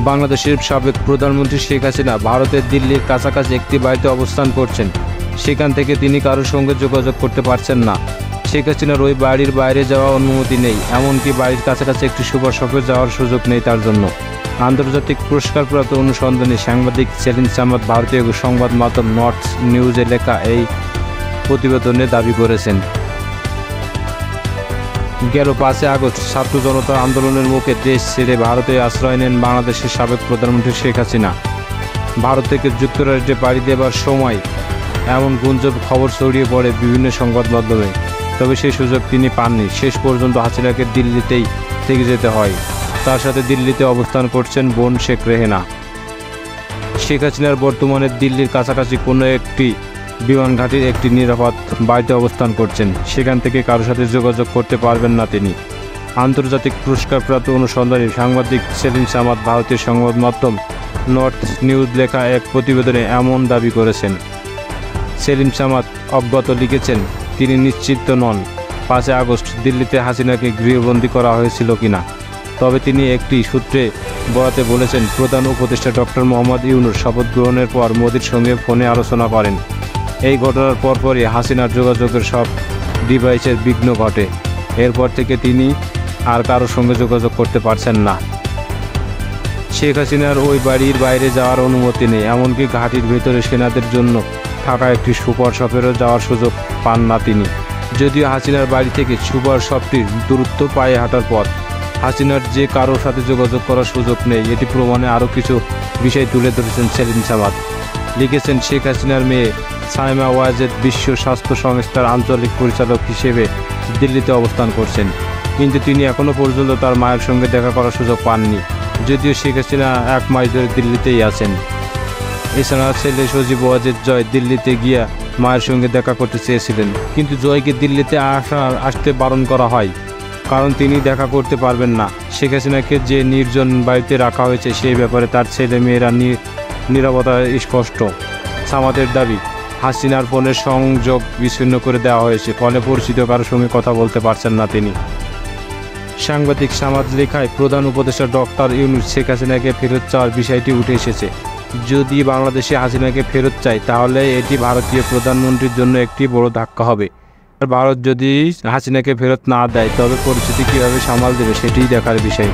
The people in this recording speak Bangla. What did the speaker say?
বাংলাদেশের সাবেক প্রধানমন্ত্রী শেখ হাসিনা ভারতের দিল্লির কাছাকাছি একটি বাড়িতে অবস্থান করছেন। সেখান থেকে তিনি কারোর সঙ্গে যোগাযোগ করতে পারছেন না। শেখ হাসিনার ওই বাড়ির বাইরে যাওয়ার অনুমতি নেই, এমনকি বাড়ির কাছাকাছি একটি সুপার শপে যাওয়ার সুযোগ নেই তার জন্য। আন্তর্জাতিক পুরস্কারপ্রাপ্ত অনুসন্ধানী সাংবাদিক সেলিম সামাদ ভারতীয় সংবাদ মাধ্যম নর্থ নিউজে লেখা এই প্রতিবেদনে দাবি করেছেন। গেল 5 আগস্ট ছাত্র জনতার আন্দোলনের মুখে দেশ ছেড়ে ভারতে আশ্রয় নেন বাংলাদেশের সাবেক প্রধানমন্ত্রী শেখ হাসিনা। ভারত থেকে যুক্তরাষ্ট্রে পাড়ি দেবার সময় এমন গুঞ্জন খবর ছড়িয়ে পড়ে বিভিন্ন সংবাদ মাধ্যমে, তবে সেই সুযোগ তিনি পাননি। শেষ পর্যন্ত হাসিনাকে দিল্লিতেই থেকে যেতে হয়। তার সাথে দিল্লিতে অবস্থান করছেন বোন শেখ রেহেনা। শেখ হাসিনার বর্তমানে দিল্লির কাছাকাছি কোনো একটি বিমান ঘাঁটির একটি নিরাপদ বাড়িতে অবস্থান করছেন। সেখান থেকে কারোর সাথে যোগাযোগ করতে পারবেন না তিনি। আন্তর্জাতিক পুরস্কারপ্রাপ্ত অনুসন্ধানী সাংবাদিক সেলিম সামাদ ভারতীয় সংবাদ মাধ্যম নর্থ নিউজ লেখা এক প্রতিবেদনে এমন দাবি করেছেন। সেলিম সামাদ অজ্ঞাত লিখেছেন, তিনি নিশ্চিত নন 5 আগস্ট দিল্লিতে হাসিনাকে গৃহবন্দী করা হয়েছিল কিনা। তবে তিনি একটি সূত্রে বরাতে বলেছেন, প্রধান উপদেষ্টা ডক্টর মোহাম্মদ ইউনূস শপথ গ্রহণের পর মোদির সঙ্গে ফোনে আলোচনা করেন। এই ঘটনার পরপরই হাসিনার যোগাযোগের সব ডিভাইসের বিঘ্ন ঘটে। এরপর থেকে তিনি আর কারোর সঙ্গে যোগাযোগ করতে পারছেন না। শেখ হাসিনার ওই বাড়ির বাইরে যাওয়ার অনুমতি নেই, এমনকি ঘাঁটির ভেতরে সেনাদের জন্য থাকা একটি সুপার শপেরও যাওয়ার সুযোগ পান না তিনি। যদিও হাসিনার বাড়ি থেকে সুপার শপটির দূরত্ব পায়ে হাঁটার পথ, হাসিনার যে কারোর সাথে যোগাযোগ করার সুযোগ নেই, এটি প্রমাণে আরও কিছু বিষয় তুলে ধরেছেন সেলিম সামাদ। লিখেছেন, শেখ হাসিনার মেয়ে সাইমা ওয়াজেদ বিশ্ব স্বাস্থ্য সংস্থার আঞ্চলিক পরিচালক হিসেবে দিল্লিতে অবস্থান করছেন, কিন্তু তিনি এখনও পর্যন্ত তার মায়ের সঙ্গে দেখা করার সুযোগ পাননি। যদিও শেখ হাসিনা 1 মাস ধরে দিল্লিতেই আছেন। এছাড়া ছেলে সজীব ওয়াজেদ জয় দিল্লিতে গিয়ে মায়ের সঙ্গে দেখা করতে চেয়েছিলেন, কিন্তু জয়কে দিল্লিতে আসতে বারণ করা হয়, কারণ তিনি দেখা করতে পারবেন না। শেখ হাসিনাকে যে নির্জন বাড়িতে রাখা হয়েছে সেই ব্যাপারে তার ছেলে মেয়েরা নিরাপত্তা স্পষ্ট। সামাদের দাবি, হাসিনার ফোনের সংযোগ বিচ্ছিন্ন করে দেওয়া হয়েছে, ফলে পরিচিত কারোর সঙ্গে কথা বলতে পারছেন না তিনি। সাংবাদিক সামাদ লেখায়, প্রধান উপদেষ্টা ডক্টর ইউনূস শেখ হাসিনাকে ফেরত চাওয়ার বিষয়টি উঠে এসেছে। যদি বাংলাদেশে হাসিনাকে ফেরত চায় তাহলে এটি ভারতীয় প্রধানমন্ত্রীর জন্য একটি বড় ধাক্কা হবে। আর ভারত যদি হাসিনাকে ফেরত না দেয় তবে পরিস্থিতি কীভাবে সামাল দেবে সেটিই দেখার বিষয়।